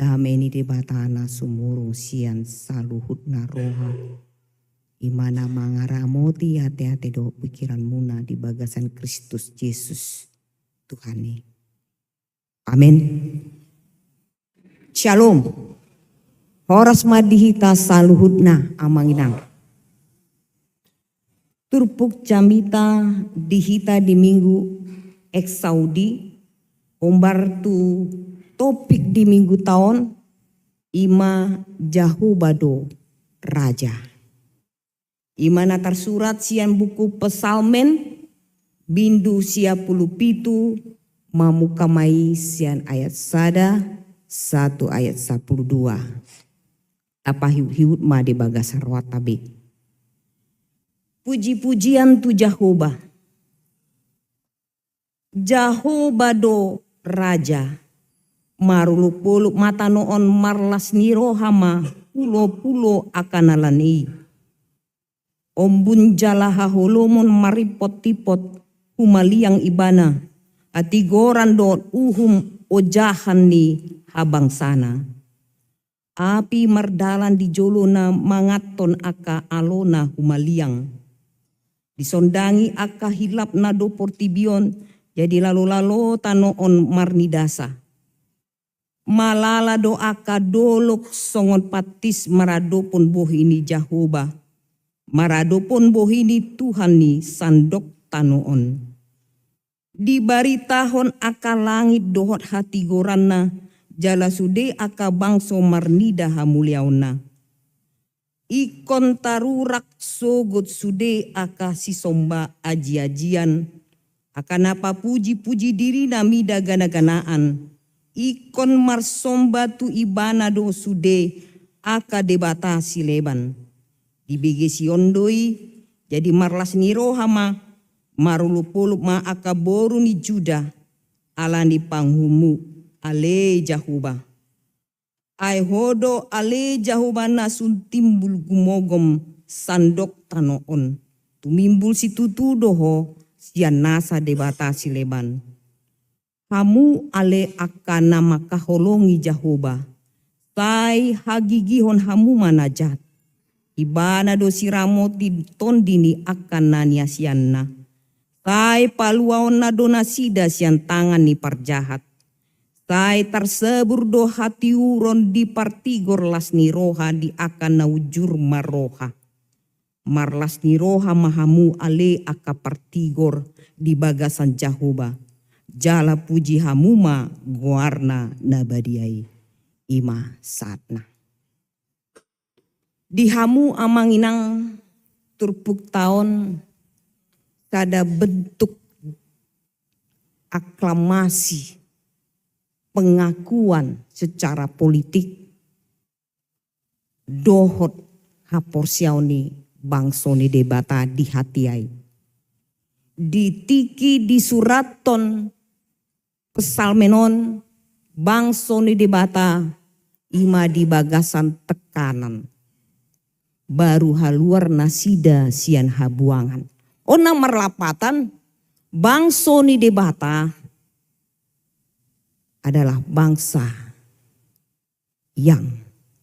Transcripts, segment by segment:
dameni de batana sumurung sian saluhut naroha. Imana mangaramoti hati-hati do pikiran muna di bagasan Kristus Yesus Tuhani. Amin. Shalom. Horas madihita saluhutna amanginang. Turpuk jamita dihita di minggu Saudi. Ombar tu topik di minggu tahun ima Jahubado Raja. Imana tersurat sian buku Pesalmen bindu sia puluh pitu mamukamai sian ayat sada 1 ayat 12. Apa hiut ma di bagasar watabe. Puji-pujian tu Jehovah. Jahobado Raja. Marulu-pulu mata noon marlas niro hama pulo-pulo akanalani. Ombun jalaha holomon maripot-tipot humaliang ibana. Atigoran doon ojahan ni habang sana. Api mardalan di jolo na mangaton aka alona humaliang. Disondangi aka hilap na do portibion jadi lalo-lalo tanoon marnidasa. Malala do aka dolok songon patis maradopon bohini Jehovah. Maradopon bohini Tuhan ni sandok tanoon. Dibaritahon aka langit dohot hati goranna. Jala sude aka bangso marnida hamuliauna. Ikon tarurak sogot sude aka sisomba aji-ajian. Akanapa puji-puji diri namida gana-ganaan. Ikon marsomba tu ibana do sude aka debata sileban. Dibege siondoi jadi marlas niro hama marulu-pulu ma aka boru ni Juda alani panghumu. Ale Jehovah. Ai hodo ale Jehovah nasun timbul gumogom sandok tanoon. Tumimbul si tutu doho sian nasa debata sileban. Kamu ale akana makaholongi Jehovah. Sai hagigihon hamu manajat. Ibana do siramoti tondini akan nania sianna. Sai paluaon na donasida sian tangan ni parjahat. Sai tersebur do hati uron di partigor lasni roha di akan naujur maroha. Marlasni roha mahamu ale aka partigor di bagasan Jehovah. Jala puji hamuma guarna nabadiai. Ima satna. Di hamu amanginang turpuk tahun kada bentuk aklamasi. Pengakuan secara politik dohot haporsiauni bangsoni debata di hatiai. Ditiki di suraton pesalmenon bangsoni debata ima di bagasan tekanan. Baru haluar nasida sian habuangan. Ona marlapatan bangsoni debata adalah bangsa yang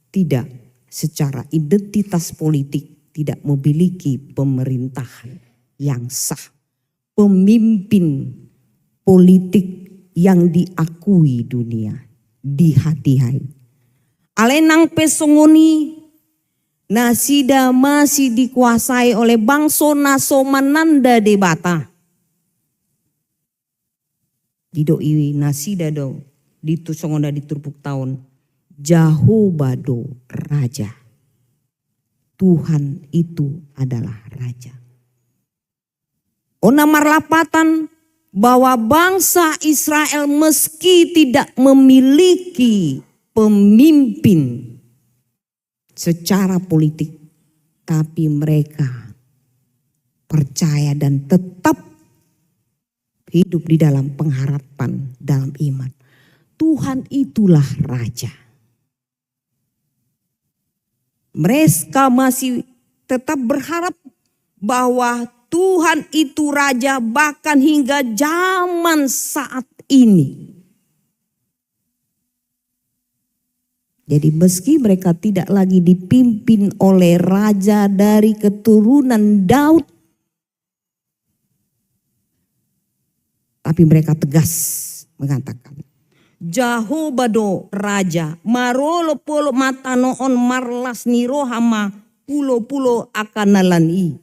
tidak secara identitas politik tidak memiliki pemerintahan yang sah. Pemimpin politik yang diakui dunia di hati-hati. Alenang pesongoni nasida masih dikuasai oleh bangsa naso mananda debata. Didoi nasida do. Ditusongoda di turpuk tahun. Jahobado Raja. Tuhan itu adalah Raja. Ona marlapatan bahwa bangsa Israel meski tidak memiliki pemimpin secara politik. Tapi mereka percaya dan tetap hidup di dalam pengharapan, dalam iman. Tuhan itulah Raja. Mereka masih tetap berharap bahwa Tuhan itu Raja bahkan hingga zaman saat ini. Jadi meski mereka tidak lagi dipimpin oleh raja dari keturunan Daud, tapi mereka tegas mengatakan, Jahobado raja, marolo polo matanoon marlas nirohama pulo-pulo akanalani.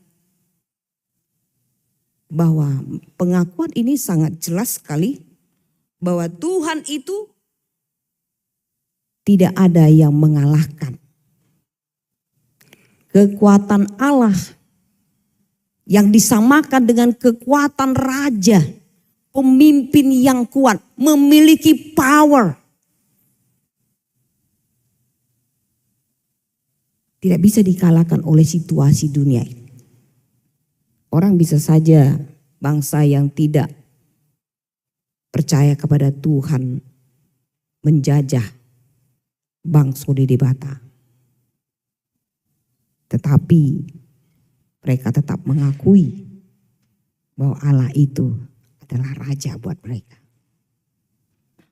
Bahwa pengakuan ini sangat jelas sekali bahwa Tuhan itu tidak ada yang mengalahkan. Kekuatan Allah yang disamakan dengan kekuatan raja, pemimpin yang kuat, memiliki power. Tidak bisa dikalahkan oleh situasi dunia ini. Orang bisa saja, bangsa yang tidak percaya kepada Tuhan menjajah bangsa di Debata. Tetapi mereka tetap mengakui bahwa Allah itu adalah raja buat mereka.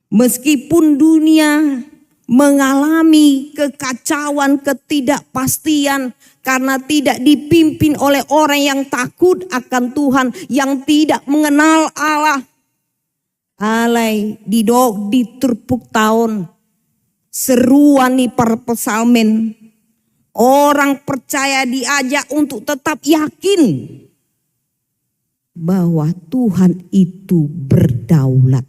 Meskipun dunia mengalami kekacauan, ketidakpastian karena tidak dipimpin oleh orang yang takut akan Tuhan, yang tidak mengenal Allah. Alai didok diturpuk tahun seruan nih para pesalmen. Orang percaya diajak untuk tetap yakin bahwa Tuhan itu berdaulat.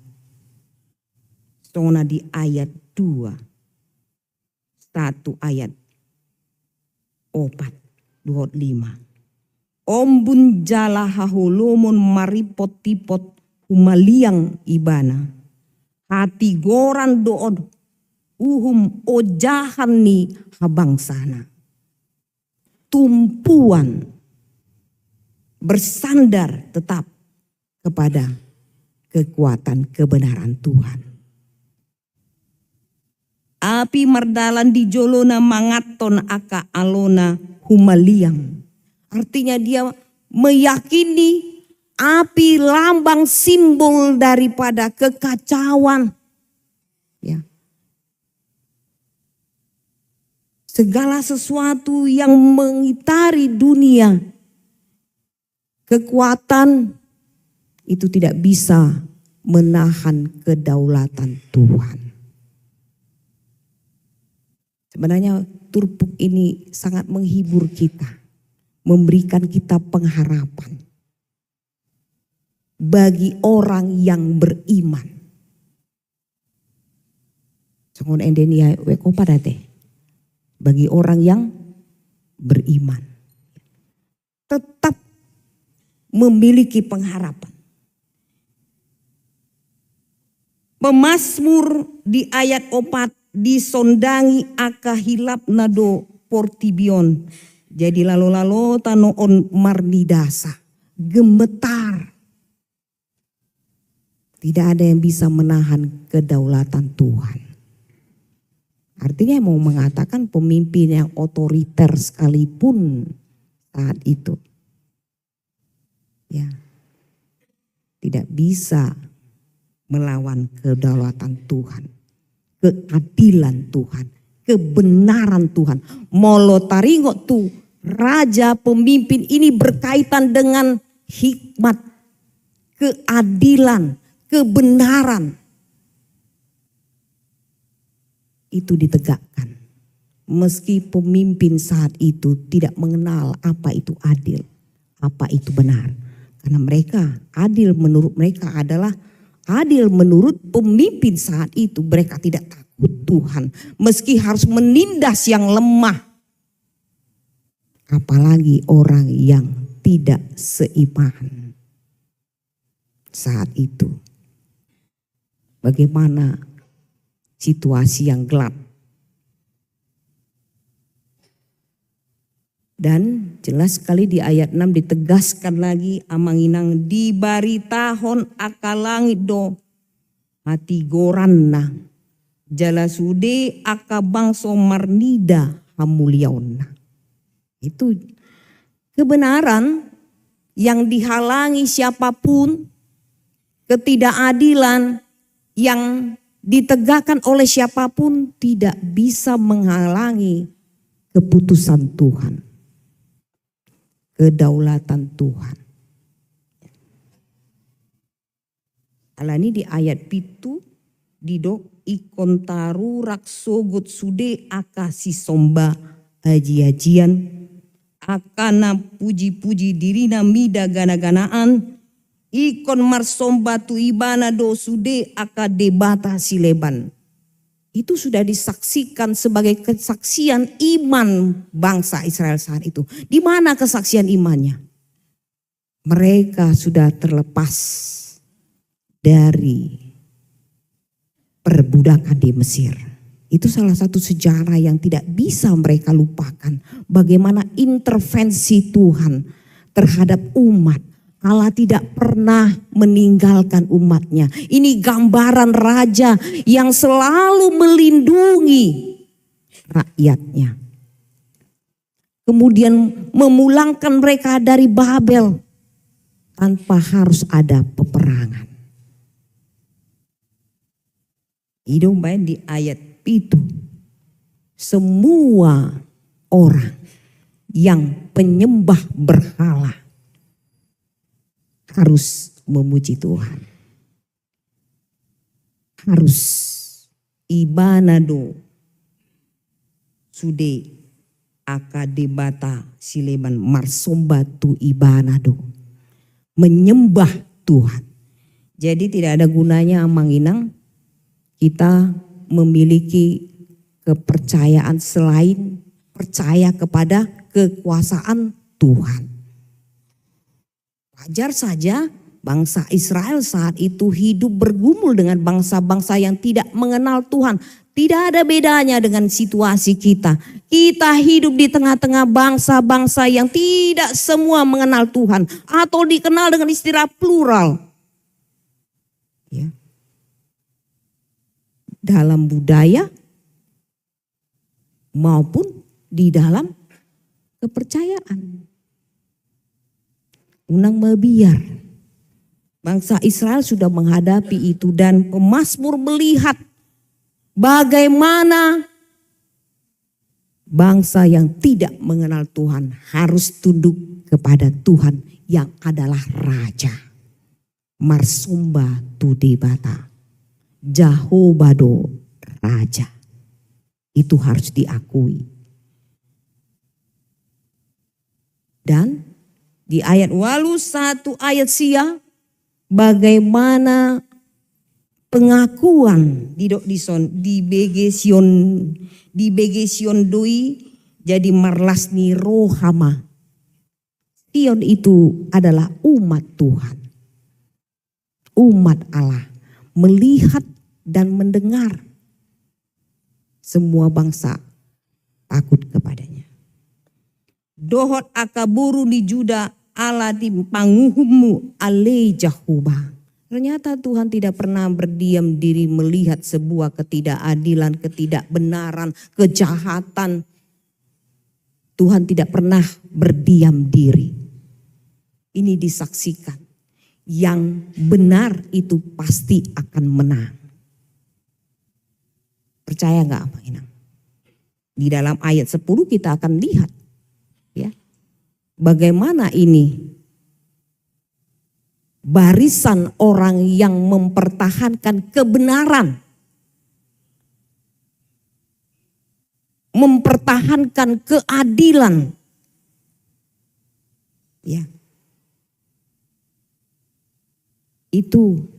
Sona di ayat 2. 1 ayat 4-25. Ombun jala hahulumon maripot-tipot humaliang ibana. Hati goran doon uhum ojahan ni habangsana. Tumpuan bersandar tetap kepada kekuatan kebenaran Tuhan. Api merdalan di jolona mangaton aka alona humaliang. Artinya dia meyakini api lambang simbol daripada kekacauan. Ya. Segala sesuatu yang mengitari dunia, kekuatan itu tidak bisa menahan kedaulatan Tuhan. Sebenarnya turpuk ini sangat menghibur kita, memberikan kita pengharapan bagi orang yang beriman. Songon endenia weko padate. Bagi orang yang beriman tetap memiliki pengharapan. Pemazmur di ayat 4 disondangi aka hilap nado portibion. Jadi lalu tano on marnidasa. Gemetar. Tidak ada yang bisa menahan kedaulatan Tuhan. Artinya mau mengatakan pemimpin yang otoriter sekalipun saat itu. Ya. Tidak bisa melawan kedaulatan Tuhan. Keadilan Tuhan, kebenaran Tuhan. Molo taringo tuh raja pemimpin ini berkaitan dengan hikmat, keadilan, kebenaran. Itu ditegakkan. Meski pemimpin saat itu tidak mengenal apa itu adil, apa itu benar. Karena mereka adil menurut mereka adalah adil menurut pemimpin saat itu. Mereka tidak takut Tuhan. Meski harus menindas yang lemah. Apalagi orang yang tidak seiman. Saat itu. Bagaimana situasi yang gelap. Dan jelas sekali di ayat 6 ditegaskan lagi amanginang dibaritahon aka langit do hati goranna jala sude aka bangso marnida hamuliaonna. Itu kebenaran yang dihalangi siapapun, ketidakadilan yang ditegakkan oleh siapapun tidak bisa menghalangi keputusan Tuhan, kedaulatan Tuhan. Alani di ayat pitu didok ikon taru raksogot sude akasi somba aji-ajian akana puji-puji dirina mida gana-ganaan ikon marsomba tu ibana do sude akadebata sileban. Itu sudah disaksikan sebagai kesaksian iman bangsa Israel saat itu. Di mana kesaksian imannya? Mereka sudah terlepas dari perbudakan di Mesir. Itu salah satu sejarah yang tidak bisa mereka lupakan. Bagaimana intervensi Tuhan terhadap umat. Allah tidak pernah meninggalkan umatnya. Ini gambaran raja yang selalu melindungi rakyatnya. Kemudian memulangkan mereka dari Babel tanpa harus ada peperangan. Itu main di ayat itu. Semua orang yang penyembah berhala harus memuji Tuhan. Harus ibanado sude akadebata sileban marsombatu ibanado. Menyembah Tuhan. Jadi tidak ada gunanya Amanginang kita memiliki kepercayaan selain percaya kepada kekuasaan Tuhan. Wajar saja bangsa Israel saat itu hidup bergumul dengan bangsa-bangsa yang tidak mengenal Tuhan. Tidak ada bedanya dengan situasi kita. Kita hidup di tengah-tengah bangsa-bangsa yang tidak semua mengenal Tuhan. Atau dikenal dengan istilah plural. Ya. Dalam budaya maupun di dalam kepercayaan. Unang mebiar. Bangsa Israel sudah menghadapi itu dan pemazmur melihat bagaimana bangsa yang tidak mengenal Tuhan harus tunduk kepada Tuhan yang adalah Raja. Marsumba tudebata. Jahobado Raja. Itu harus diakui. Dan di ayat walu 1 ayat sia bagaimana pengakuan di begesion doi jadi marlasni rohama. Sion itu adalah umat Tuhan. Umat Allah melihat dan mendengar semua bangsa takut kepadanya. Dohot akaburu di Juda ala di panguhumu ale jahuba. Ternyata Tuhan tidak pernah berdiam diri melihat sebuah ketidakadilan, ketidakbenaran, kejahatan. Tuhan tidak pernah berdiam diri. Ini disaksikan. Yang benar itu pasti akan menang. Percaya gak Pak Inang? Di dalam ayat 10 kita akan lihat. Ya, bagaimana ini barisan orang yang mempertahankan kebenaran. Mempertahankan keadilan. Ya. Itu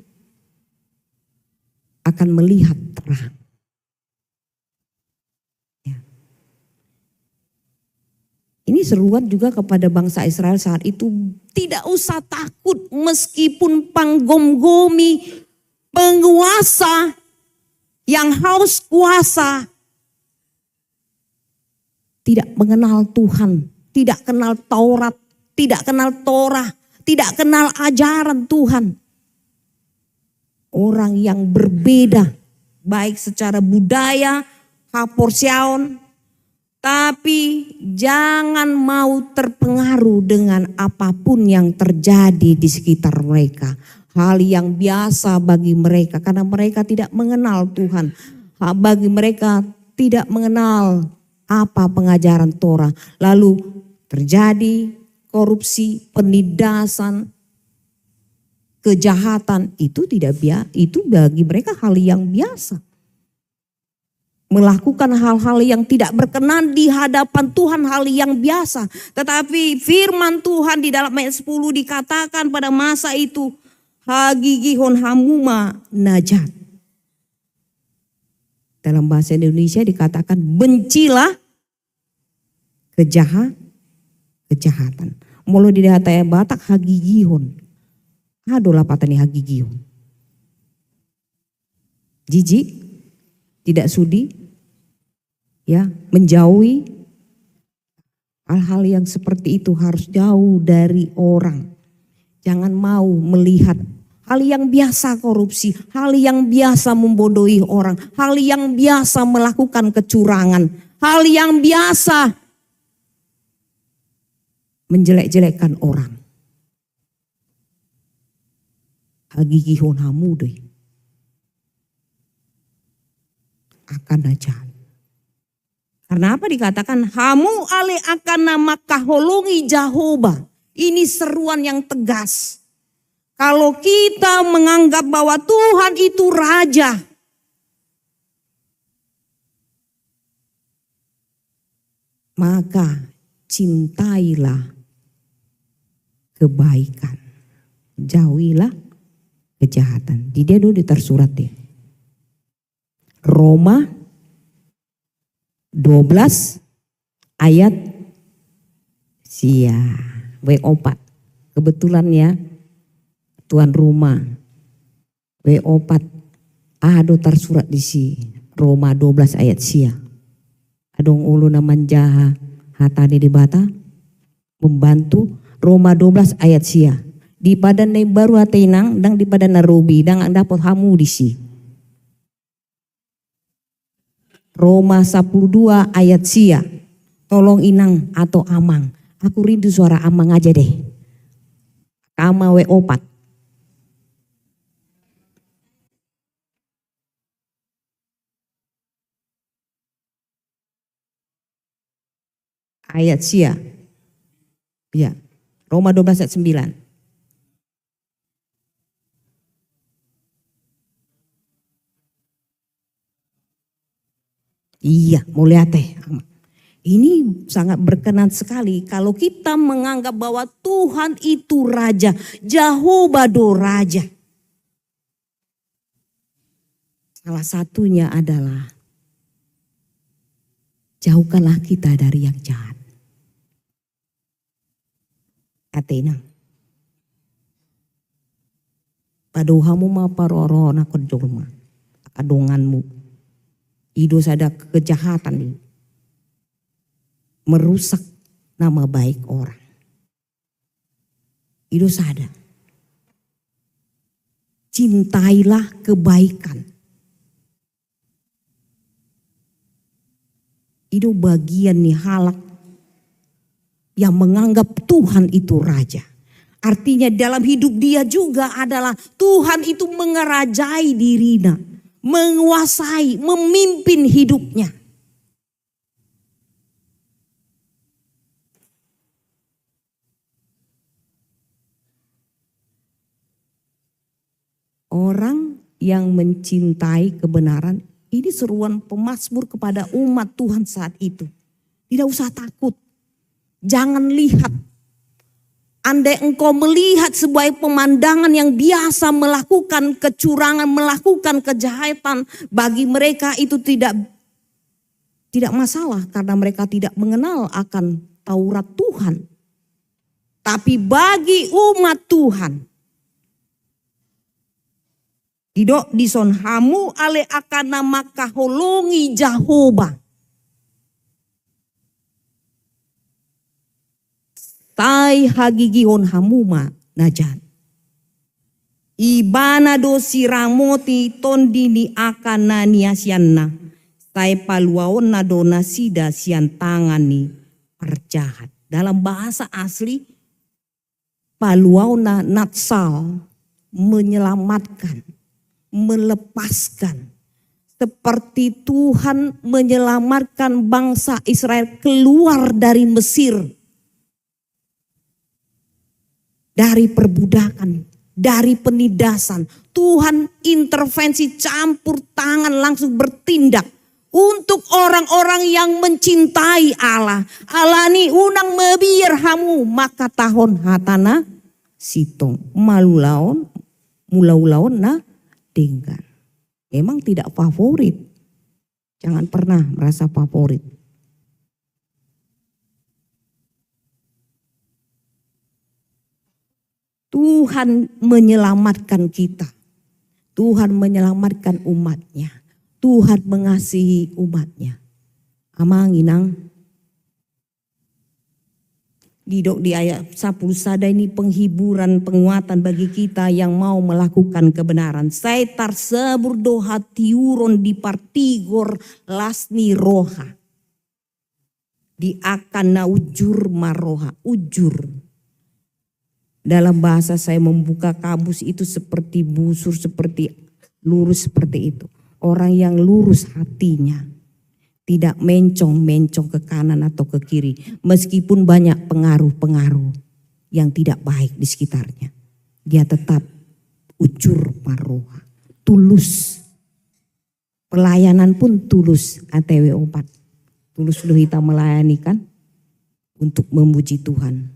akan melihat terang. Ya. Ini seruan juga kepada bangsa Israel saat itu. Tidak usah takut meskipun panggomgomi penguasa yang haus kuasa. Tidak mengenal Tuhan, tidak kenal Taurat, tidak kenal Torah, tidak kenal ajaran Tuhan. Orang yang berbeda, baik secara budaya, haporsiaon, tapi jangan mau terpengaruh dengan apapun yang terjadi di sekitar mereka. hal yang biasa bagi mereka karena mereka tidak mengenal Tuhan. Bagi mereka tidak mengenal apa pengajaran Torah. Lalu terjadi korupsi, penindasan, kejahatan, itu bagi mereka hal yang biasa. Melakukan hal-hal yang tidak berkenan di hadapan Tuhan, hal yang biasa. Tetapi firman Tuhan di dalam ayat 10 dikatakan pada masa itu, hagigihon hamuma najat. Dalam bahasa Indonesia dikatakan bencilah kejahatan. Mulu di hataya Batak hagigihon. Adolah patani hagigihon. Jijik, tidak sudi, ya, menjauhi hal-hal yang seperti itu harus jauh dari orang. Jangan mau melihat hal yang biasa korupsi, hal yang biasa membodohi orang, hal yang biasa melakukan kecurangan, hal yang biasa menjelek-jelekkan orang. Hagigihon hamude akan najat. Karena apa dikatakan hamu ale akan nama kaholongi Jehovah. Ini seruan yang tegas. Kalau kita menganggap bahwa Tuhan itu raja, maka cintailah kebaikan, jauhilah kejahatan. Di dia dulu tersurat deh. Roma 12 ayat W4. Kebetulan ya tuan rumah W4 ada tersurat di sini. Roma 12 ayat Adong ulu naman jaha hatani di bata membantu Roma 12 ayat di padan na baru atinang dang di padan na rubi dang ang dapat hamu di si. Roma 12 ayat tolong inang atau amang. Aku rindu suara amang aja deh. Kama W4. Ayat ya, Roma 12 ayat 9. Iya, mulia teh. Ini sangat berkenan sekali kalau kita menganggap bahwa Tuhan itu raja, Jehovah do raja. Salah satunya adalah jauhkanlah kita dari yang jahat. Atena. Paduhamu ma paroro na kodjolma. Adonganmu. Ido sada kejahatan ini. Merusak nama baik orang. Ido sada. Cintailah kebaikan. Ido bagian nih halak yang menganggap Tuhan itu raja. Artinya dalam hidup dia juga adalah Tuhan itu mengerajai dirinya. Menguasai, memimpin hidupnya. Orang yang mencintai kebenaran, ini seruan pemazmur kepada umat Tuhan saat itu. Tidak usah takut, jangan lihat. Andai engkau melihat sebuah pemandangan yang biasa melakukan kecurangan, melakukan kejahatan, bagi mereka itu tidak masalah karena mereka tidak mengenal akan Taurat Tuhan. Tapi bagi umat Tuhan, dison hamu ale akan nama kaholongi Jehovah. Tai hagigihon hamuma najat. Ibana do siramoti tondini akana niasianna. Tai paluaon na do nasida sian tangani perjahat. Dalam bahasa asli paluaon na natsal menyelamatkan, melepaskan. Seperti Tuhan menyelamatkan bangsa Israel keluar dari Mesir. Dari perbudakan, dari penindasan. Tuhan intervensi, campur tangan, langsung bertindak. Untuk orang-orang yang mencintai Allah. Allah ni unang mebir hamu maka tahun hatana sitong. Malulaon, mulaulaon na denggan. Memang tidak favorit. Jangan pernah merasa favorit. Tuhan menyelamatkan kita. Tuhan menyelamatkan umatnya. Tuhan mengasihi umatnya. Amang inang. Di ayat 10 sada ini penghiburan, penguatan bagi kita yang mau melakukan kebenaran. Saya tarsebur doha tiuron di partigor lasni roha. Di akan na ujur maroha, ujur. Dalam bahasa saya membuka kamus itu seperti busur, seperti lurus seperti itu. Orang yang lurus hatinya. Tidak mencong-mencong ke kanan atau ke kiri. Meskipun banyak pengaruh-pengaruh yang tidak baik di sekitarnya. Dia tetap ujur maroha. Tulus. Pelayanan pun tulus. ATW 4. Tulus sudah kita melayani kan. Untuk memuji Tuhan.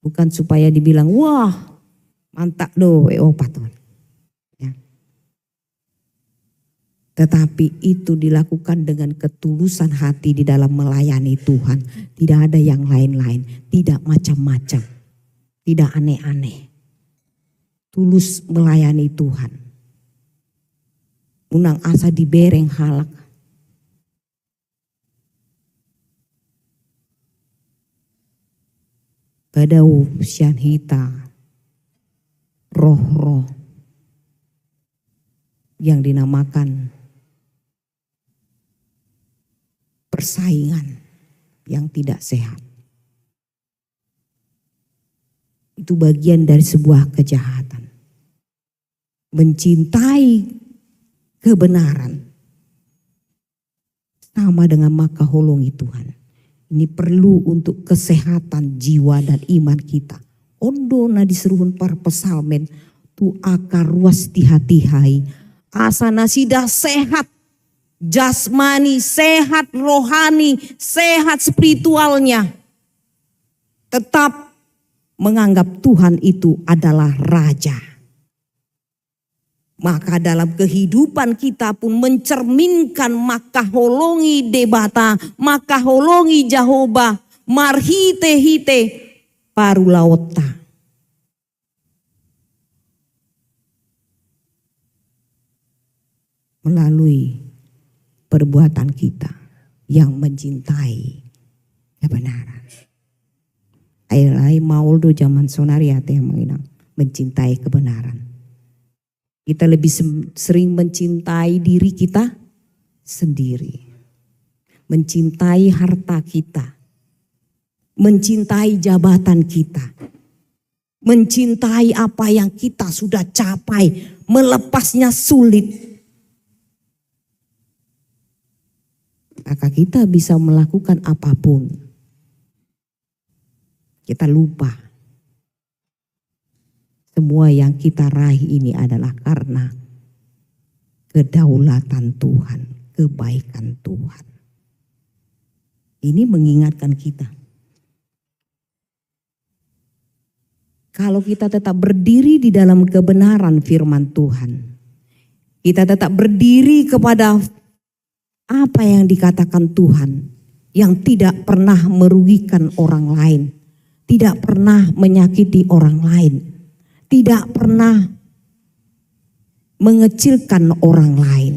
Bukan supaya dibilang, wah mantap doh WO Paton. Ya. Tetapi itu dilakukan dengan ketulusan hati di dalam melayani Tuhan. Tidak ada yang lain-lain, tidak macam-macam, tidak aneh-aneh. Tulus melayani Tuhan. Unang asa dibereng halak. Badau syanhita, roh-roh yang dinamakan persaingan yang tidak sehat. Itu bagian dari sebuah kejahatan. Mencintai kebenaran sama dengan makaholongi Tuhan. Ini perlu untuk kesehatan jiwa dan iman kita. Ondo na diseruhun par pesalmen tu akar ruas di hati hai. Asana sidah sehat jasmani, sehat rohani, sehat spiritualnya. Tetap menganggap Tuhan itu adalah Raja. Maka dalam kehidupan kita pun mencerminkan makaholongi debata, makaholongi Jehovah, marhite-hite parulaota. Melalui perbuatan kita yang mencintai kebenaran. Ailai mauldo zaman sonariate yang menginang mencintai kebenaran. Kita lebih sering mencintai diri kita sendiri. Mencintai harta kita. Mencintai jabatan kita. Mencintai apa yang kita sudah capai. Melepasnya sulit. Maka kita bisa melakukan apapun. Kita lupa. Semua yang kita raih ini adalah karena kedaulatan Tuhan, kebaikan Tuhan. Ini mengingatkan kita. Kalau kita tetap berdiri di dalam kebenaran firman Tuhan. Kita tetap berdiri kepada apa yang dikatakan Tuhan. Yang tidak pernah merugikan orang lain. Tidak pernah menyakiti orang lain. Tidak pernah mengecilkan orang lain.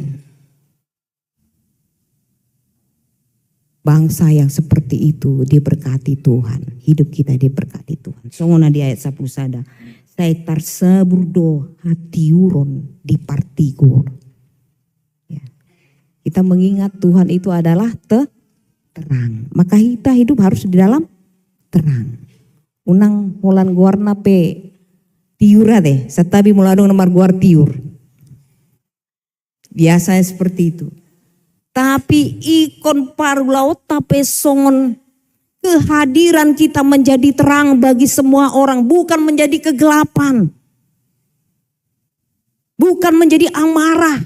Bangsa yang seperti itu diberkati Tuhan. Hidup kita diberkati Tuhan. Songona di ayat 10 sada. Saya tarseburdo hatiuron di partigor. Ya. Kita mengingat Tuhan itu adalah terang. Maka kita hidup harus di dalam terang. Unang holan guarna pe Tiura deh, setabi muladong nomor guar tiur. Biasanya seperti itu. Tapi ikon paru laut tapi songon, kehadiran kita menjadi terang bagi semua orang, bukan menjadi kegelapan. Bukan menjadi amarah,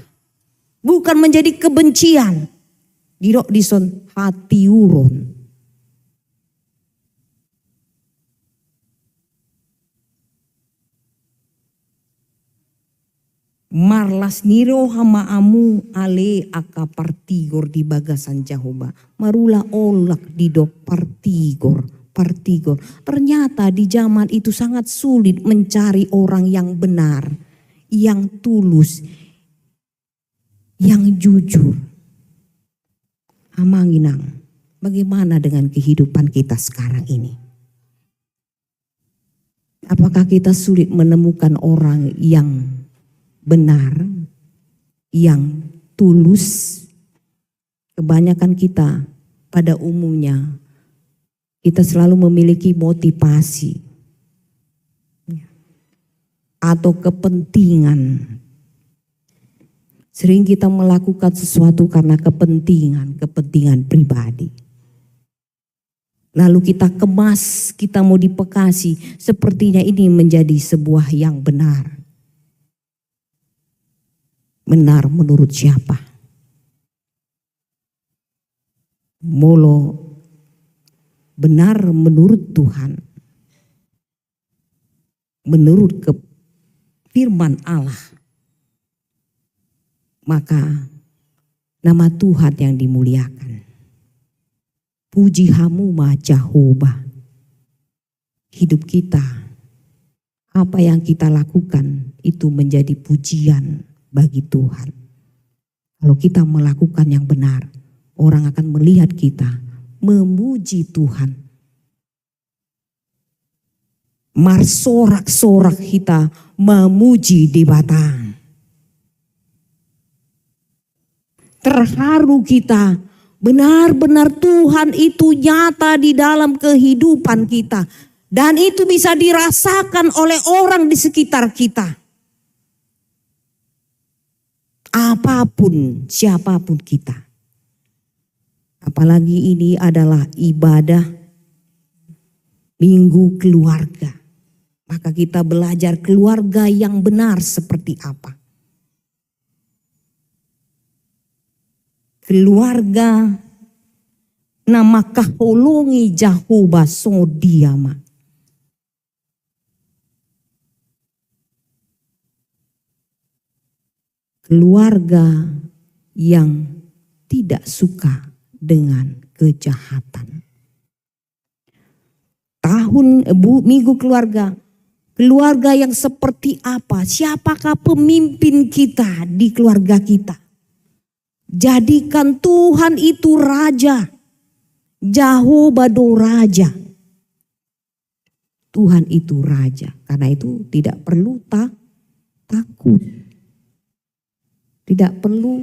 bukan menjadi kebencian. Dirok dison hati urun. Marlas niro hama amu ale aka partigor di bagasan Jahoba. Marula olak di dok partigor. Ternyata di zaman itu sangat sulit mencari orang yang benar, yang tulus, yang jujur. Amanginang, bagaimana dengan kehidupan kita sekarang ini? Apakah kita sulit menemukan orang yang benar, yang tulus? Kebanyakan kita pada umumnya kita selalu memiliki motivasi atau kepentingan. Sering kita melakukan sesuatu karena kepentingan pribadi. Lalu kita kemas, kita modifikasi, sepertinya ini menjadi sebuah yang benar. Benar menurut siapa? Molo benar menurut Tuhan. Menurut firman Allah. Maka nama Tuhan yang dimuliakan. Puji hamu ma Jehovah. Hidup kita, apa yang kita lakukan itu menjadi pujian bagi Tuhan. Kalau kita melakukan yang benar, orang akan melihat kita memuji Tuhan. Marsorak-sorak kita memuji di batang. Terharu kita, benar-benar Tuhan itu nyata di dalam kehidupan kita. Dan itu bisa dirasakan oleh orang di sekitar kita. Apapun, siapapun kita. Apalagi ini adalah ibadah minggu keluarga. Maka kita belajar keluarga yang benar seperti apa. Keluarga nama kaholongi Jehovah sodiama. Keluarga yang tidak suka dengan kejahatan. Minggu keluarga. Keluarga yang seperti apa? Siapakah pemimpin kita di keluarga kita? Jadikan Tuhan itu raja. Jehovah do raja. Tuhan itu raja. Karena itu tidak perlu takut. Tidak perlu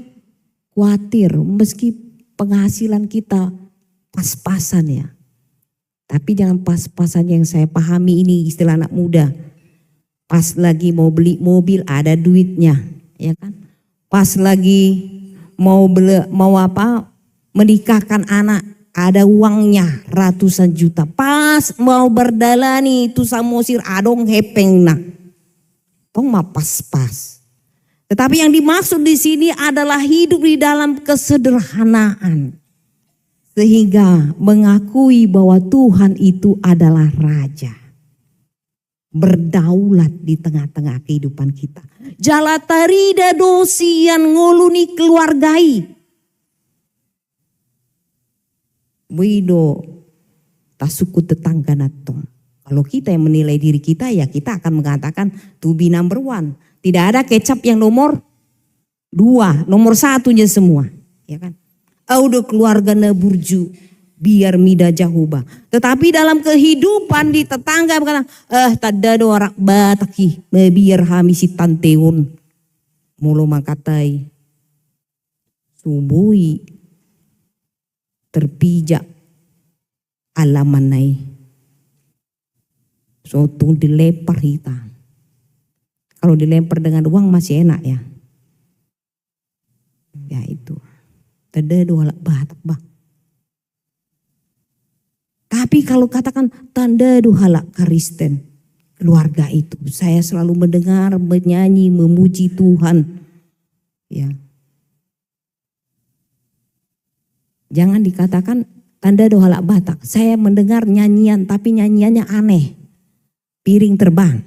khawatir meski penghasilan kita pas-pasan ya. Tapi jangan pas-pasan yang saya pahami ini istilah anak muda. Pas lagi mau beli mobil ada duitnya, ya kan? Pas lagi mau menikahkan anak ada uangnya ratusan juta. Pas mau berdalani itu samosir adong hepeng nak. Tong mah pas-pas. Tetapi yang dimaksud di sini adalah hidup di dalam kesederhanaan. Sehingga mengakui bahwa Tuhan itu adalah raja. Berdaulat di tengah-tengah kehidupan kita. Jalatarida dosian ngoluni keluargai. Wido tasuku tetangga natong. Kalau kita yang menilai diri kita ya kita akan mengatakan to be number one. Tidak ada kecap yang nomor 2, nomor 1-nya semua. Ya kan? Audo keluarga naburju biar mida Jehovah. Tetapi dalam kehidupan di tetangga berkata, tada do arak bataki biar hamisi tanteun. Mulu mangkatai subui terpijak alamanai. Sotung dilepar kita. Kalau dilempar dengan uang masih enak ya. Ya itu. Tede dua batak bang. Tapi kalau katakan tanda duhalak Kristen, keluarga itu, saya selalu mendengar, menyanyi, memuji Tuhan. Ya. Jangan dikatakan tanda dohalak Batak. Saya mendengar nyanyian, tapi nyanyiannya aneh. Piring terbang.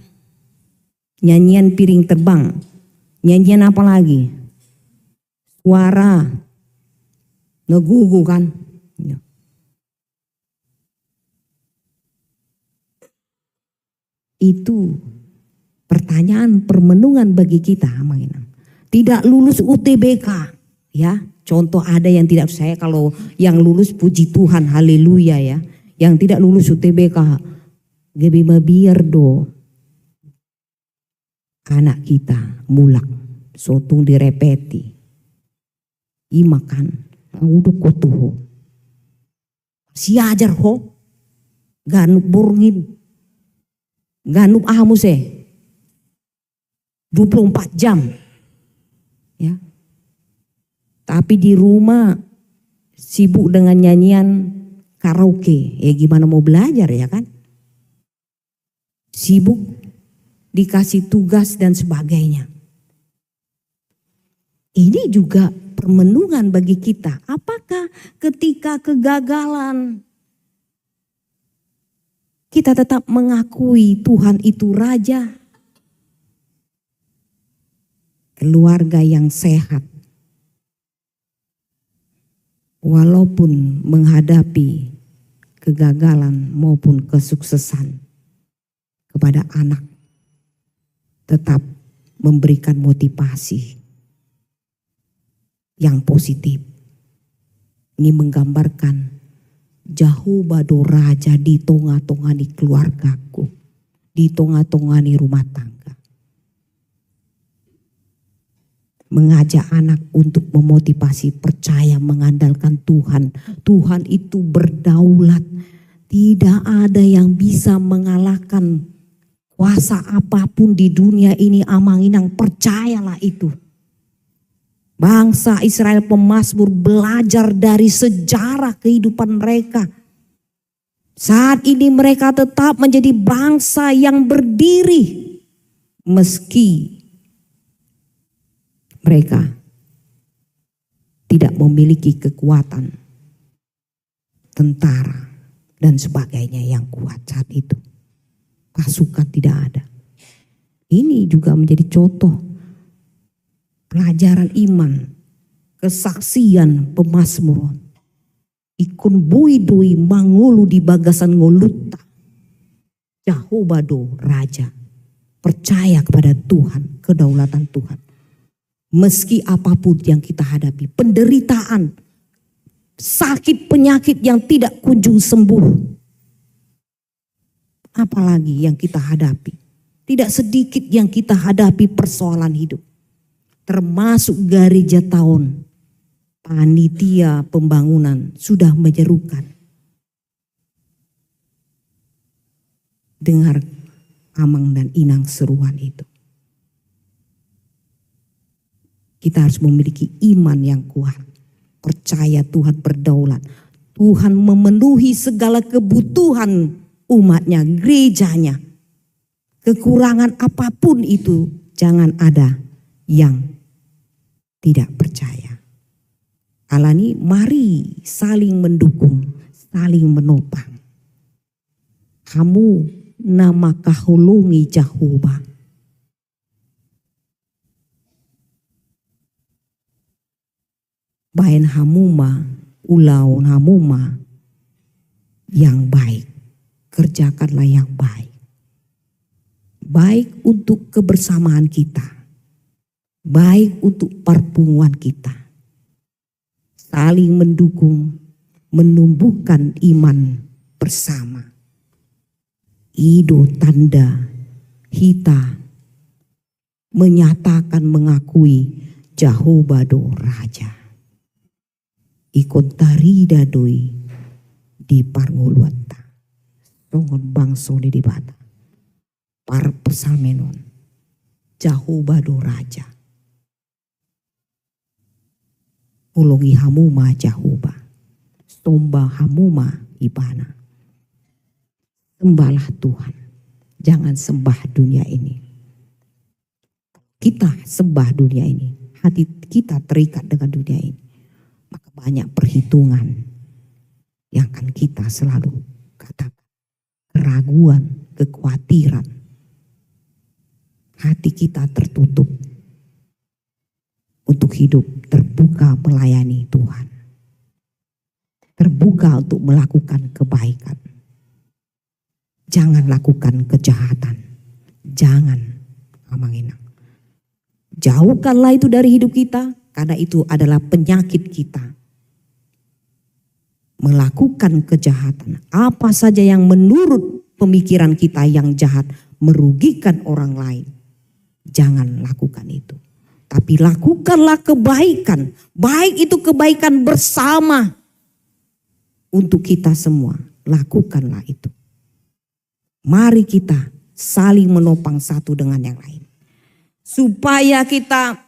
Nyanyian piring terbang. Nyanyian apa lagi? Suara. Ngegugu kan. Ya. Itu pertanyaan permenungan bagi kita. Tidak lulus UTBK. Ya, contoh ada yang tidak, saya kalau yang lulus puji Tuhan, haleluya ya. Yang tidak lulus UTBK, gebi mabiar do. Anak kita mulak, sotung direpeti. Imakan, udah kotuh. Si ajar ho, ganuk burngin. Ganuk ahmuse 24 jam. Ya. Tapi di rumah sibuk dengan nyanyian karaoke. Ya gimana mau belajar ya kan? Sibuk dikasih tugas dan sebagainya. Ini juga permenungan bagi kita. Apakah ketika kegagalan kita tetap mengakui Tuhan itu Raja? Keluarga yang sehat, walaupun menghadapi kegagalan maupun kesuksesan, kepada anak tetap memberikan motivasi yang positif. Ini menggambarkan jauh bado Raja di tengah-tengah keluargaku, di tengah-tengah rumah tangga. Mengajak anak untuk memotivasi percaya mengandalkan Tuhan. Tuhan itu berdaulat. Tidak ada yang bisa mengalahkan kuasa apapun di dunia ini. Amang-inang, percayalah itu. Bangsa Israel pemazmur belajar dari sejarah kehidupan mereka. Saat ini mereka tetap menjadi bangsa yang berdiri. Meski mereka tidak memiliki kekuatan tentara dan sebagainya yang kuat saat itu. Pasukan tidak ada. Ini juga menjadi contoh pelajaran iman, kesaksian pemazmur. Ikun buidui mangulu di bagasan ngoluta. Jahobado Raja. Percaya kepada Tuhan, kedaulatan Tuhan. Meski apapun yang kita hadapi, penderitaan, sakit penyakit yang tidak kunjung sembuh. Apalagi yang kita hadapi. Tidak sedikit yang kita hadapi persoalan hidup. Termasuk gereja tahun, panitia pembangunan sudah menyerukan. Dengar Amang dan Inang seruan itu. Kita harus memiliki iman yang kuat. Percaya Tuhan berdaulat. Tuhan memenuhi segala kebutuhan umatnya, gerejanya. Kekurangan apapun itu jangan ada yang tidak percaya. Alani, mari saling mendukung, saling menopang. Kamu nama kahulungi Jehovah. Bain hamuma, ulau hamuma yang baik. Kerjakanlah yang baik. Baik untuk kebersamaan kita. Baik untuk perpunguan kita. Saling mendukung, menumbuhkan iman bersama. Ido tanda hita menyatakan mengakui Jahobado Raja. Ikon tarida doi di parnguluanta. Tongon bangso di bata. Par pesalmenon. Jahobado Raja. Ulungi hamuma Jahoba. Somba hamuma ibana. Sembahlah Tuhan. Jangan sembah dunia ini. Kita sembah dunia ini. Hati kita terikat dengan dunia ini. Maka banyak perhitungan yang akan kita selalu katakan. Keraguan, kekhawatiran. Hati kita tertutup untuk hidup terbuka melayani Tuhan. Terbuka untuk melakukan kebaikan. Jangan lakukan kejahatan. Jangan, amanginang. Jauhkanlah itu dari hidup kita, karena itu adalah penyakit kita. Melakukan kejahatan, apa saja yang menurut pemikiran kita yang jahat, merugikan orang lain. Jangan lakukan itu. Tapi lakukanlah kebaikan. Baik itu kebaikan bersama. Untuk kita semua, lakukanlah itu. Mari kita saling menopang satu dengan yang lain. Supaya kita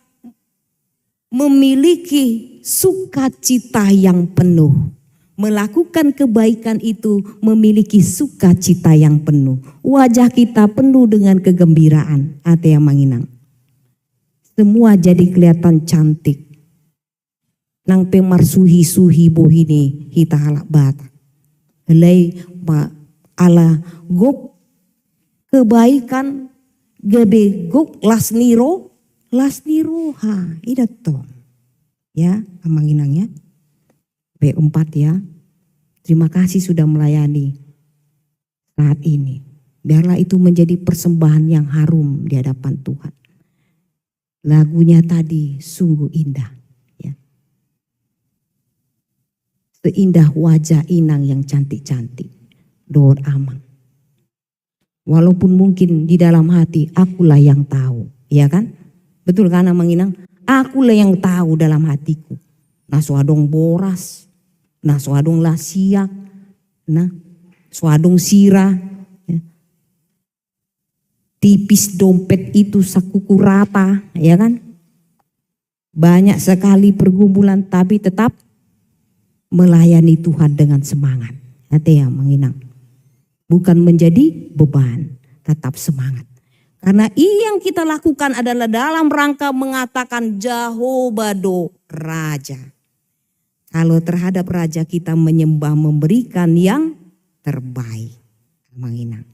memiliki sukacita yang penuh. Melakukan kebaikan itu memiliki sukacita yang penuh. Wajah kita penuh dengan kegembiraan. Ate yang manginang. Semua jadi kelihatan cantik. Nang pemarsuhi-suhi bohini hita halak bata. Helai ma ala gok kebaikan gebe gok lasniro ha idat to. Ya, amanginangnya. B4 ya. Terima kasih sudah melayani saat ini. Biarlah itu menjadi persembahan yang harum di hadapan Tuhan. Lagunya tadi sungguh indah. Ya. Seindah wajah inang yang cantik-cantik. Dor amang. Walaupun mungkin di dalam hati akulah yang tahu. Ya kan? Betul kan amang inang? Akulah yang tahu dalam hatiku. Nah suadong boras. Nah suadong lasiak. Nah suadong sirah. Ya. Tipis dompet itu sakuku rata. Ya kan? Banyak sekali pergumulan tapi tetap melayani Tuhan dengan semangat. Hati ya menginang. Bukan menjadi beban. Tetap semangat. Karena yang kita lakukan adalah dalam rangka mengatakan Jahobado Raja. Kalau terhadap Raja kita menyembah memberikan yang terbaik. Menginang.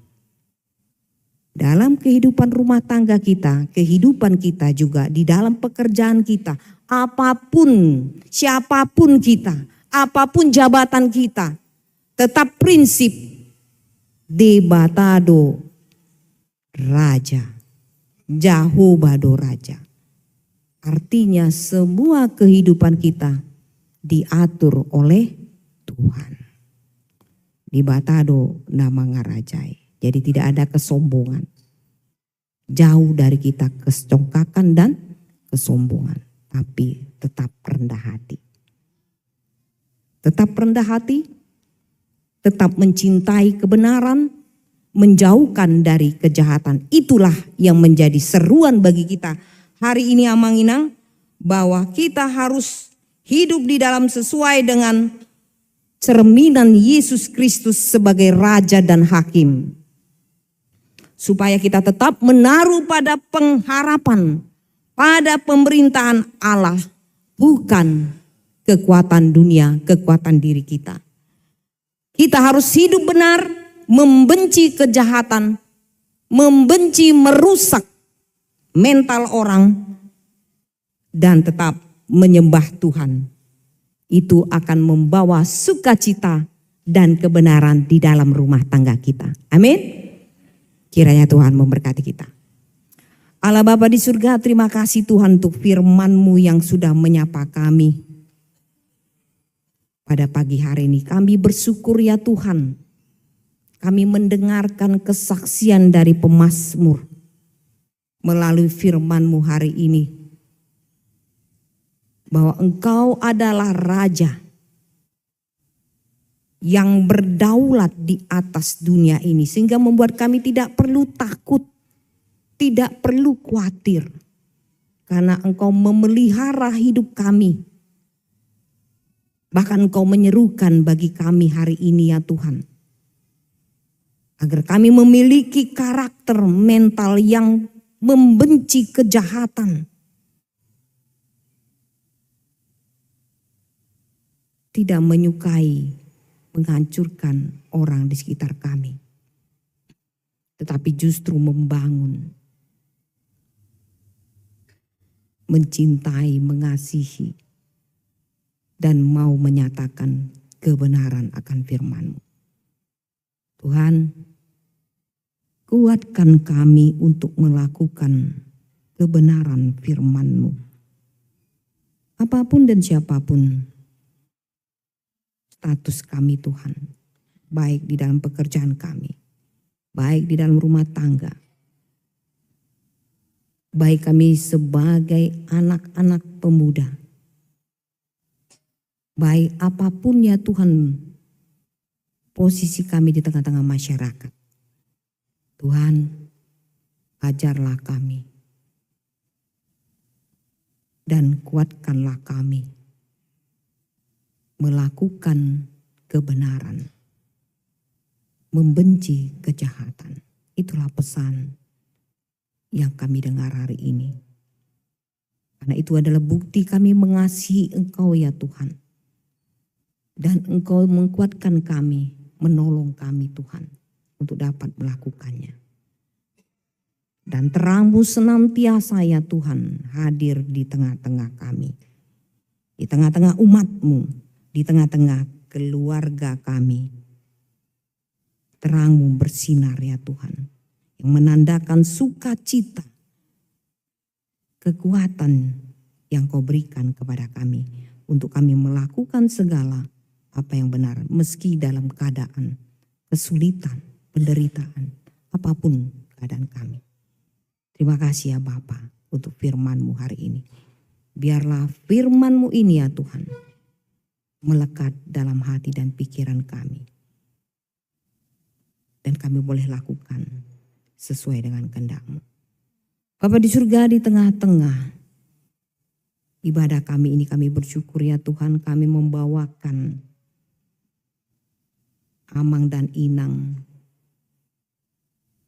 Dalam kehidupan rumah tangga kita, kehidupan kita juga di dalam pekerjaan kita. Apapun, siapapun kita, apapun jabatan kita. Tetap prinsip Debatado Raja, Jahobado Raja. Artinya semua kehidupan kita diatur oleh Tuhan. Debatado nama ngarajai. Jadi tidak ada kesombongan. Jauh dari kita kecongkakan dan kesombongan. Tapi tetap rendah hati. Tetap rendah hati. Tetap mencintai kebenaran. Menjauhkan dari kejahatan. Itulah yang menjadi seruan bagi kita hari ini amanginang. Bahwa kita harus hidup di dalam sesuai dengan cerminan Yesus Kristus sebagai Raja dan Hakim. Supaya kita tetap menaruh pada pengharapan. Pada pemerintahan Allah. Bukan kekuatan dunia, kekuatan diri kita. Kita harus hidup benar, membenci kejahatan, membenci merusak mental orang, dan tetap menyembah Tuhan. Itu akan membawa sukacita dan kebenaran di dalam rumah tangga kita. Amin. Kiranya Tuhan memberkati kita. Allah Bapa di surga, terima kasih Tuhan untuk firman-Mu yang sudah menyapa kami. Pada pagi hari ini kami bersyukur ya Tuhan. Kami mendengarkan kesaksian dari pemazmur melalui firman-Mu hari ini. Bahwa Engkau adalah Raja yang berdaulat di atas dunia ini. Sehingga membuat kami tidak perlu takut tidak perlu khawatir karena Engkau memelihara hidup kami. Bahkan Engkau menyerukan bagi kami hari ini ya Tuhan. Agar kami memiliki karakter mental yang membenci kejahatan. Tidak menyukai menghancurkan orang di sekitar kami. Tetapi justru membangun, mencintai, mengasihi, dan mau menyatakan kebenaran akan firman-Mu. Tuhan, kuatkan kami untuk melakukan kebenaran firman-Mu. Apapun dan siapapun status kami Tuhan, baik di dalam pekerjaan kami, baik di dalam rumah tangga, baik kami sebagai anak-anak pemuda, baik apapun ya Tuhan posisi kami di tengah-tengah masyarakat. Tuhan, ajarlah kami dan kuatkanlah kami melakukan kebenaran, membenci kejahatan. Itulah pesan yang kami dengar hari ini. Karena itu adalah bukti kami mengasihi Engkau ya Tuhan. Dan Engkau menguatkan kami, menolong kami Tuhan untuk dapat melakukannya. Dan terang-Mu senantiasa ya Tuhan hadir di tengah-tengah kami. Di tengah-tengah umat-Mu, di tengah-tengah keluarga kami. Terang-Mu bersinar ya Tuhan, yang menandakan sukacita, kekuatan yang Kau berikan kepada kami untuk kami melakukan segala apa yang benar, meski dalam keadaan kesulitan, penderitaan, apapun keadaan kami. Terima kasih ya Bapa untuk firman-Mu hari ini. Biarlah firman-Mu ini ya Tuhan melekat dalam hati dan pikiran kami. Dan kami boleh lakukan sesuai dengan kehendak-Mu. Bapa di surga, di tengah-tengah ibadah kami ini kami bersyukur ya Tuhan, kami membawakan Amang dan Inang,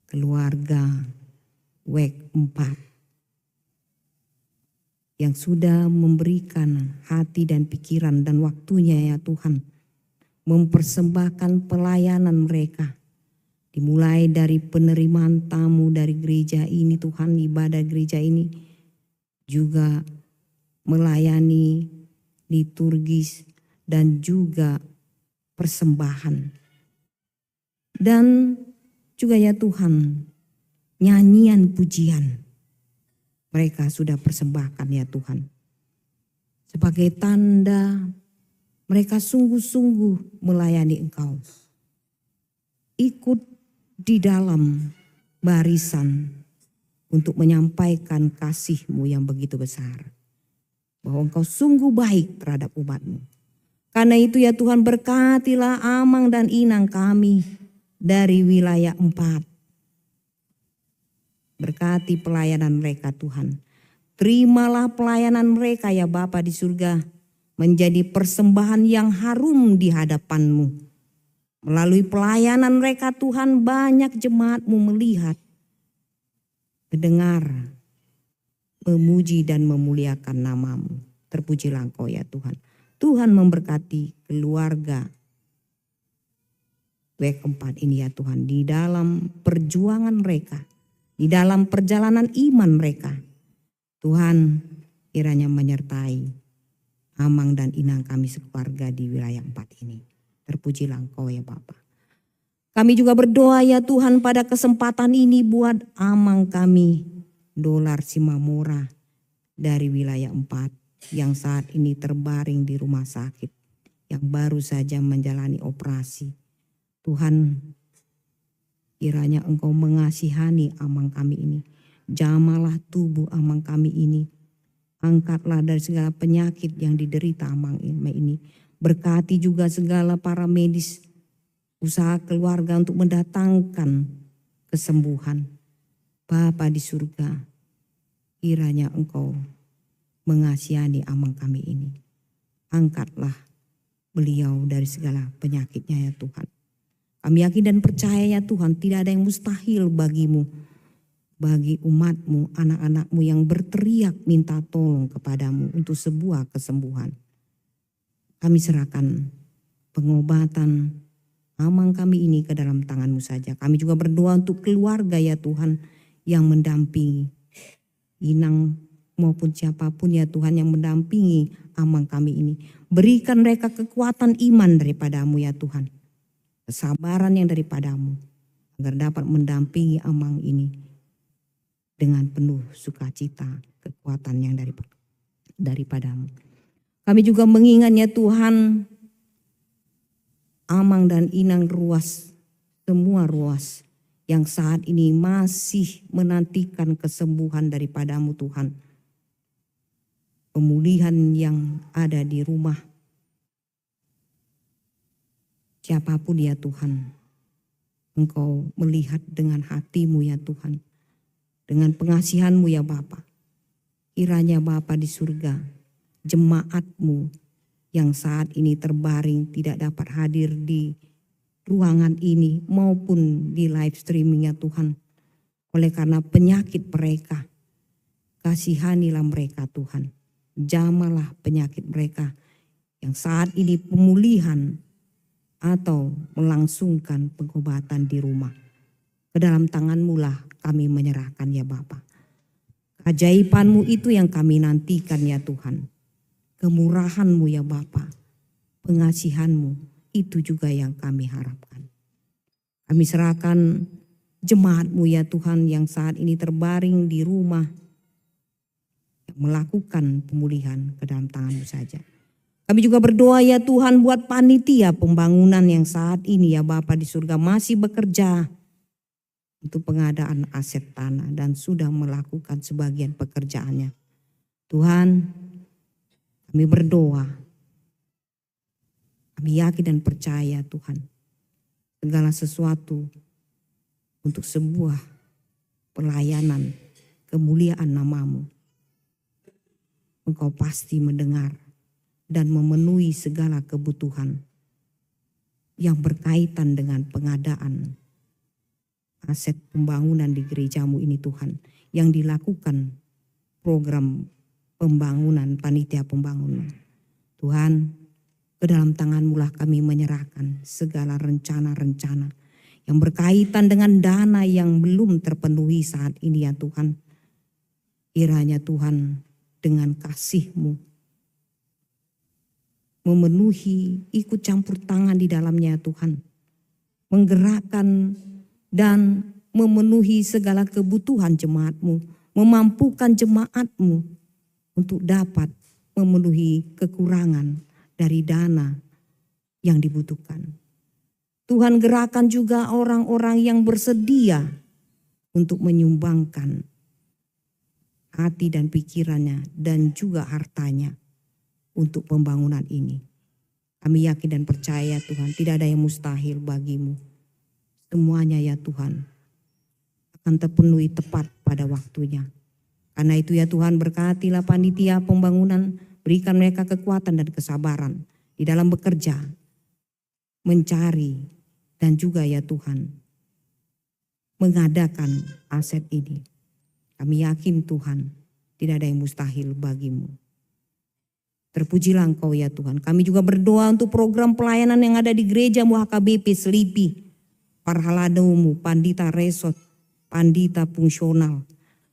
keluarga WEK 4 yang sudah memberikan hati dan pikiran dan waktunya ya Tuhan, mempersembahkan pelayanan mereka. Dimulai dari penerimaan tamu dari gereja ini Tuhan, ibadah gereja ini juga melayani liturgis dan juga persembahan. Dan juga ya Tuhan, nyanyian pujian mereka sudah persembahkan ya Tuhan. Sebagai tanda mereka sungguh-sungguh melayani Engkau. Ikut di dalam barisan untuk menyampaikan kasih-Mu yang begitu besar. Bahwa Engkau sungguh baik terhadap umat-Mu. Karena itu ya Tuhan, berkatilah Amang dan Inang kami dari wilayah 4. Berkati pelayanan mereka Tuhan. Terimalah pelayanan mereka ya Bapa di surga menjadi persembahan yang harum di hadapan-Mu. Melalui pelayanan mereka Tuhan, banyak jemaat-Mu melihat, mendengar, memuji dan memuliakan nama-Mu. Terpujilah Engkau ya Tuhan. Tuhan memberkati keluarga WEK 4 ini ya Tuhan, di dalam perjuangan mereka, di dalam perjalanan iman mereka. Tuhan kiranya menyertai Amang dan Inang kami sekeluarga di wilayah 4 ini. Terpujilah Engkau ya Bapa. Kami juga berdoa ya Tuhan pada kesempatan ini buat Amang kami, Dolar Simamora dari wilayah 4 yang saat ini terbaring di rumah sakit, yang baru saja menjalani operasi. Tuhan, kiranya Engkau mengasihani Amang kami ini. Jamalah tubuh Amang kami ini. Angkatlah dari segala penyakit yang diderita Amang ini. Berkati juga segala para medis, usaha keluarga untuk mendatangkan kesembuhan. Bapa di surga, kiranya Engkau mengasihani amang kami ini. Angkatlah beliau dari segala penyakitnya ya Tuhan. Kami yakin dan percaya ya Tuhan, tidak ada yang mustahil bagimu. Bagi umatmu, anak-anakmu yang berteriak minta tolong kepadamu untuk sebuah kesembuhan. Kami serahkan pengobatan amang kami ini ke dalam tangan-Mu saja. Kami juga berdoa untuk keluarga ya Tuhan yang mendampingi inang maupun siapapun ya Tuhan yang mendampingi amang kami ini. Berikan mereka kekuatan iman daripada-Mu ya Tuhan. Kesabaran yang daripada-Mu agar dapat mendampingi amang ini dengan penuh sukacita, kekuatan yang daripada-Mu. Kami juga mengingatnya Tuhan, amang dan inang ruas, semua ruas yang saat ini masih menantikan kesembuhan daripada-Mu Tuhan. Pemulihan yang ada di rumah siapapun ya Tuhan, Engkau melihat dengan hati-Mu ya Tuhan. Dengan pengasihan-Mu ya Bapa, kiranya Bapa di surga, jemaat-Mu yang saat ini terbaring tidak dapat hadir di ruangan ini maupun di live streaming ya Tuhan. Oleh karena penyakit mereka, kasihanilah mereka Tuhan. Jamalah penyakit mereka yang saat ini pemulihan atau melangsungkan pengobatan di rumah. Ke dalam tangan-Mu lah kami menyerahkan ya Bapa. Keajaiban-Mu itu yang kami nantikan ya Tuhan. Kemurahan-Mu ya Bapa. Pengasihan-Mu itu juga yang kami harapkan. Kami serahkan jemaat-Mu ya Tuhan yang saat ini terbaring di rumah. Yang melakukan pemulihan ke dalam tangan-Mu saja. Kami juga berdoa ya Tuhan buat panitia pembangunan yang saat ini ya Bapa di surga masih bekerja untuk pengadaan aset tanah dan sudah melakukan sebagian pekerjaannya. Tuhan, kami berdoa, kami yakin dan percaya Tuhan, segala sesuatu untuk sebuah pelayanan kemuliaan nama-Mu, Engkau pasti mendengar dan memenuhi segala kebutuhan yang berkaitan dengan pengadaan aset pembangunan di gereja-Mu ini Tuhan, yang dilakukan program pembangunan, panitia pembangunan. Tuhan, ke dalam tangan-Mu lah kami menyerahkan segala rencana-rencana yang berkaitan dengan dana yang belum terpenuhi saat ini ya Tuhan. Kiranya Tuhan dengan kasih-Mu memenuhi, ikut campur tangan di dalamnya Tuhan. Menggerakkan dan memenuhi segala kebutuhan jemaat-Mu, memampukan jemaat-Mu untuk dapat memenuhi kekurangan dari dana yang dibutuhkan. Tuhan gerakan juga orang-orang yang bersedia untuk menyumbangkan hati dan pikirannya dan juga hartanya untuk pembangunan ini. Kami yakin dan percaya Tuhan, tidak ada yang mustahil bagi-Mu. Semuanya ya Tuhan akan terpenuhi tepat pada waktunya. Karena itu ya Tuhan, berkatilah panitia pembangunan, berikan mereka kekuatan dan kesabaran di dalam bekerja, mencari dan juga ya Tuhan mengadakan aset ini. Kami yakin Tuhan, tidak ada yang mustahil bagi-Mu. Terpujilah Engkau ya Tuhan. Kami juga berdoa untuk program pelayanan yang ada di gereja-Mu HKBP Selipi. Parhaladomu, Pandita Resot, Pandita Fungsional,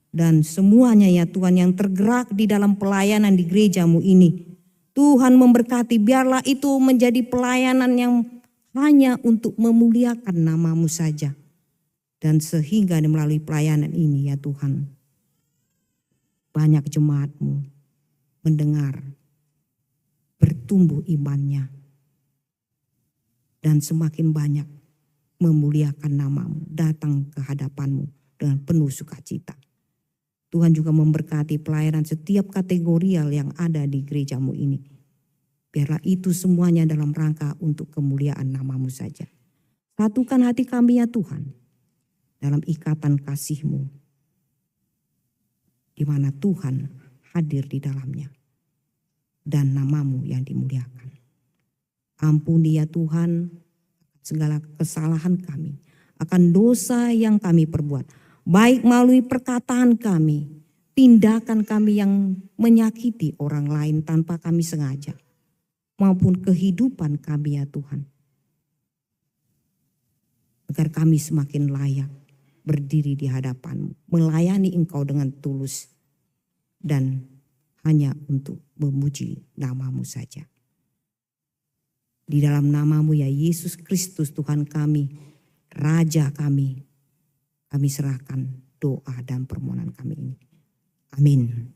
dan semuanya ya Tuhan yang tergerak di dalam pelayanan di gereja-Mu ini. Tuhan memberkati, biarlah itu menjadi pelayanan yang hanya untuk memuliakan nama-Mu saja. Dan sehingga melalui pelayanan ini ya Tuhan, banyak jemaat-Mu mendengar, bertumbuh imannya, dan semakin banyak memuliakan nama-Mu, datang ke hadapan-Mu dengan penuh sukacita. Tuhan juga memberkati pelayanan setiap kategorial yang ada di gereja-Mu ini. Biarlah itu semuanya dalam rangka untuk kemuliaan nama-Mu saja. Satukan hati kami ya Tuhan, dalam ikatan kasih-Mu, di mana Tuhan hadir di dalamnya dan namamu yang dimuliakan. Ampuni ya Tuhan segala kesalahan kami, akan dosa yang kami perbuat, baik melalui perkataan kami, tindakan kami yang menyakiti orang lain tanpa kami sengaja, maupun kehidupan kami ya Tuhan. Agar kami semakin layak berdiri di hadapan-Mu, melayani Engkau dengan tulus dan hanya untuk memuji nama-Mu saja. Di dalam nama-Mu ya Yesus Kristus Tuhan kami, Raja kami serahkan doa dan permohonan kami ini. Amin.